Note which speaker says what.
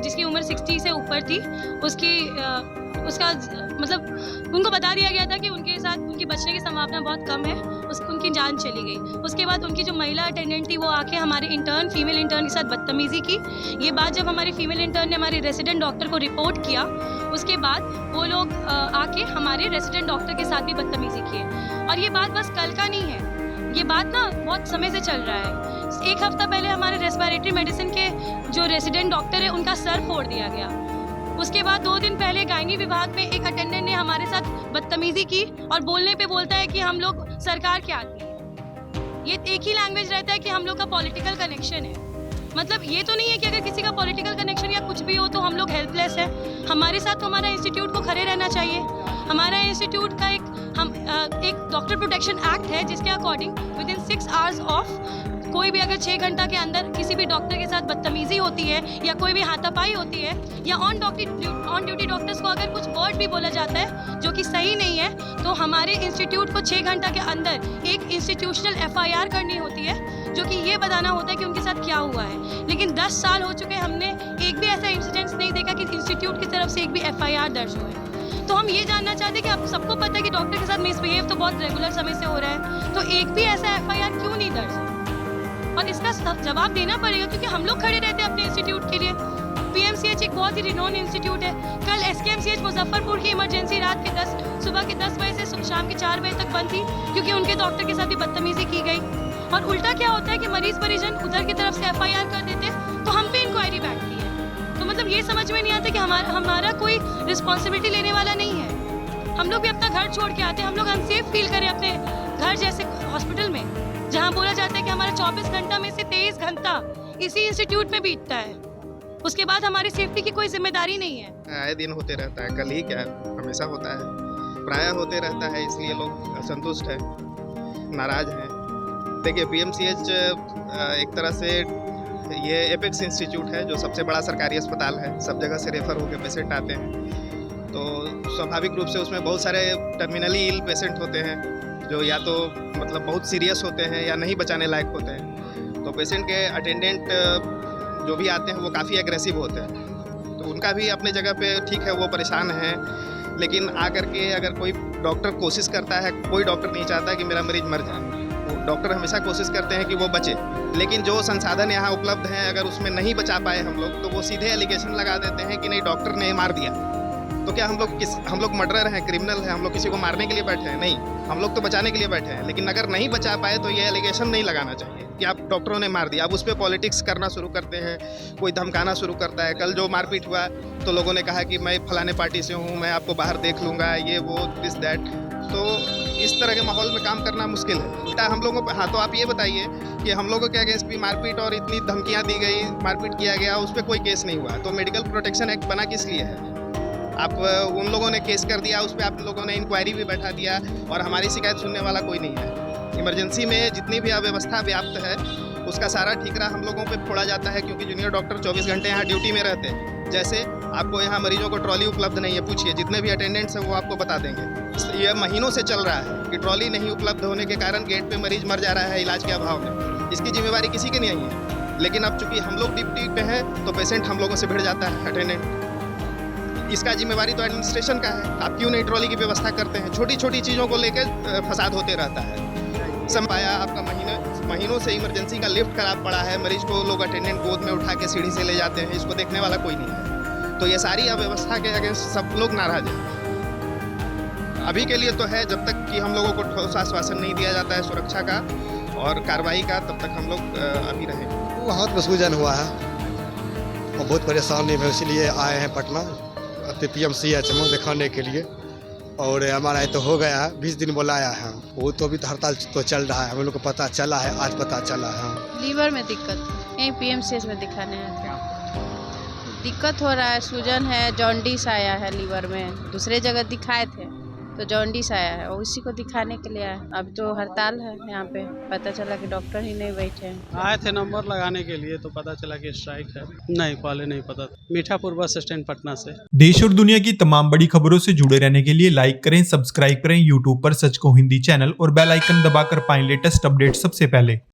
Speaker 1: जिसकी उम्र 60 से ऊपर थी, उसका मतलब उनको बता दिया गया था कि उनके साथ उनकी बचने की संभावना बहुत कम है, उनकी जान चली गई। उसके बाद उनकी जो महिला अटेंडेंट थी वो आके हमारे फीमेल इंटर्न के साथ बदतमीज़ी की। ये बात जब हमारे फीमेल इंटर्न ने हमारे रेसिडेंट डॉक्टर को रिपोर्ट किया, उसके बाद वो लोग आके हमारे रेसिडेंट डॉक्टर के साथ भी बदतमीज़ी किए। और ये बात बस कल का नहीं है, ये बात ना बहुत समय से चल रहा है। एक हफ्ता पहले हमारे रेस्पिरेटरी मेडिसिन के जो रेसिडेंट डॉक्टर है उनका सर फोड़ दिया गया। उसके बाद 2 दिन पहले गायनी विभाग में एक अटेंडेंट ने हमारे साथ बदतमीजी की और बोलने पे बोलता है कि हम लोग सरकार के आदमी हैं। ये एक ही लैंग्वेज रहता है कि हम लोग का पॉलिटिकल कनेक्शन है। मतलब ये तो नहीं है कि अगर किसी का पॉलिटिकल कनेक्शन या कुछ भी हो तो हम लोग हेल्पलेस हैं। हमारे साथ तो हमारा इंस्टीट्यूट को खड़े रहना चाहिए। हमारा इंस्टीट्यूट का एक डॉक्टर प्रोटेक्शन एक्ट है जिसके अकॉर्डिंग विदिन 6 आवर्स ऑफ कोई भी अगर 6 घंटा के अंदर किसी भी डॉक्टर के साथ बदतमीजी होती है या कोई भी हाथापाई होती है या ऑन ड्यूटी डॉक्टर्स को अगर कुछ वर्ड भी बोला जाता है जो कि सही नहीं है, तो हमारे इंस्टीट्यूट को 6 घंटा के अंदर एक इंस्टीट्यूशनल FIR करनी होती है, जो कि ये बताना होता है कि उनके साथ क्या हुआ है। लेकिन 10 साल हो चुके, हमने एक भी ऐसा इंसिडेंस नहीं देखा कि इंस्टीट्यूट की तरफ से एक भी FIR दर्ज हुआ है। तो हम ये जानना चाहते हैं कि आप सबको पता है कि डॉक्टर के साथ मिसबिहेव तो बहुत रेगुलर समय से हो रहा है, तो एक भी ऐसा FIR क्यों नहीं दर्ज है? और इसका जवाब देना पड़ेगा, क्योंकि हम लोग खड़े रहते हैं अपने इंस्टीट्यूट के लिए। PMCH एक बहुत ही रिनोन इंस्टीट्यूट है। कल SKMCH मुजफ्फरपुर की इमरजेंसी रात के सुबह के 10 बजे से शाम के 4 बजे तक बंद थी, क्योंकि उनके डॉक्टर के साथ भी बदतमीजी की गई। और उल्टा क्या होता है कि मरीज परिजन उधर की तरफ से FIR कर देते तो हम पे इंक्वायरी बैठती है। तो मतलब ये समझ में नहीं आता कि हमारा कोई रिस्पॉन्सिबिलिटी लेने वाला नहीं है। हम लोग भी अपना घर छोड़ के आते हैं, हम लोग अनसेफ फील करें अपने घर जैसे हॉस्पिटल में, जहाँ बोला जाता है कि हमारा 24 घंटा में से 23 घंटा इसी इंस्टीट्यूट में बीतता है। उसके बाद हमारी सेफ्टी की कोई जिम्मेदारी नहीं है।
Speaker 2: आए दिन होते रहता है, कल ही क्या हमेशा होता है, प्रायः होते रहता है, इसलिए लोग असंतुष्ट हैं, नाराज हैं। देखिए PMCH एक तरह से ये एपेक्स इंस्टीट्यूट है जो सबसे बड़ा सरकारी अस्पताल है, सब जगह से रेफर होकर पेशेंट आते हैं, तो स्वाभाविक रूप से उसमें बहुत सारे टर्मिनली इल पेशेंट होते हैं जो या तो मतलब बहुत सीरियस होते हैं या नहीं बचाने लायक होते हैं। तो पेशेंट के अटेंडेंट जो भी आते हैं वो काफ़ी एग्रेसिव होते हैं, तो उनका भी अपने जगह पे ठीक है, वो परेशान हैं। लेकिन आकर के अगर कोई डॉक्टर कोशिश करता है, कोई डॉक्टर नहीं चाहता कि मेरा मरीज मर जाए, डॉक्टर हमेशा कोशिश करते हैं कि वो बचे। लेकिन जो संसाधन यहाँ उपलब्ध हैं, अगर उसमें नहीं बचा पाए हम लोग, तो वो सीधे एलिगेशन लगा देते हैं कि नहीं डॉक्टर ने मार दिया। तो क्या हम लोग मर्डरर हैं, क्रिमिनल हैं, हम लोग किसी को मारने के लिए बैठे हैं? नहीं, हम लोग तो बचाने के लिए बैठे हैं। लेकिन अगर नहीं बचा पाए तो ये एलिगेशन नहीं लगाना चाहिए कि आप डॉक्टरों ने मार दिया। अब उस पर पॉलिटिक्स करना शुरू करते हैं, कोई धमकाना शुरू करता है। कल जो मारपीट हुआ तो लोगों ने कहा कि मैं फलाने पार्टी से हूँ, मैं आपको बाहर देख लूँगा, ये वो दिस दैट। तो इस तरह के माहौल में काम करना मुश्किल है। उल्टा हम लोगों को, हाँ, तो आप ये बताइए कि हम लोगों के अगेंस्ट भी मारपीट और इतनी धमकियाँ दी गई, मारपीट किया गया, उस पर कोई केस नहीं हुआ, तो मेडिकल प्रोटेक्शन एक्ट बना किस लिए है? आप उन लोगों ने केस कर दिया, उस पर आप लोगों ने इंक्वायरी भी बैठा दिया और हमारी शिकायत सुनने वाला कोई नहीं है। इमरजेंसी में जितनी भी अव्यवस्था व्याप्त है उसका सारा ठीकरा हम लोगों पे फोड़ा जाता है, क्योंकि जूनियर डॉक्टर 24 घंटे यहाँ ड्यूटी में रहते हैं। जैसे आपको यहाँ मरीजों को ट्रॉली उपलब्ध नहीं है, पूछिए जितने भी अटेंडेंट्स हैं वो आपको बता देंगे। ये महीनों से चल रहा है कि ट्रॉली नहीं उपलब्ध होने के कारण गेट पे मरीज मर जा रहा है इलाज के अभाव में। इसकी जिम्मेवारी किसी की नहीं है, लेकिन अब चूंकि हम लोग ड्यूटी पे हैं तो पेशेंट हम लोगों से भिड़ जाता है अटेंडेंट। इसका जिम्मेवारी तो एडमिनिस्ट्रेशन का है। आप क्यों नहीं ट्रॉली की व्यवस्था करते हैं? छोटी छोटी चीज़ों को लेकर फसाद होते रहता है। संपाया आपका महीनों से इमरजेंसी का लिफ्ट खराब पड़ा है, मरीज को लोग अटेंडेंट गोद में उठा के सीढ़ी से ले जाते हैं, इसको देखने वाला कोई नहीं है। तो ये सारी अव्यवस्था के अगेंस्ट सब लोग नाराज हैं। अभी के लिए तो है, जब तक कि हम लोगों को ठोस आश्वासन नहीं दिया जाता है सुरक्षा का और कार्रवाई का, तब तक हम लोग अभी रहेंगे।
Speaker 3: बहुत मसूजन हुआ है और बहुत परेशानी है, इसलिए आए हैं पटना PMCH में दिखाने के लिए। और हमारा ये तो हो गया है, 20 दिन बुलाया है, वो तो अभी तो हड़ताल तो चल रहा है, हम लोग को पता चला है, आज पता चला है।
Speaker 4: लीवर में दिक्कत, यहीं PMCH में दिखाने हैं। दिक्कत हो रहा है, सूजन है, जॉन्डिस आया है लीवर में। दूसरे जगह दिखाए थे तो जॉन्डिस आया है और उसी को दिखाने के लिए आए। अब तो हड़ताल है यहाँ पे, पता चला कि डॉक्टर ही नहीं बैठे हैं।
Speaker 5: आए थे नंबर लगाने के लिए तो पता चला कि स्ट्राइक है। नहीं, पहले नहीं पता था। मीठापुर बस स्टैंड पटना से।
Speaker 6: देश और दुनिया की तमाम बड़ी खबरों से जुड़े रहने के लिए लाइक करें, सब्सक्राइब करें यूट्यूब पर सच को हिंदी चैनल और बेल आइकन दबाकर पाएं लेटेस्ट अपडेट सबसे पहले।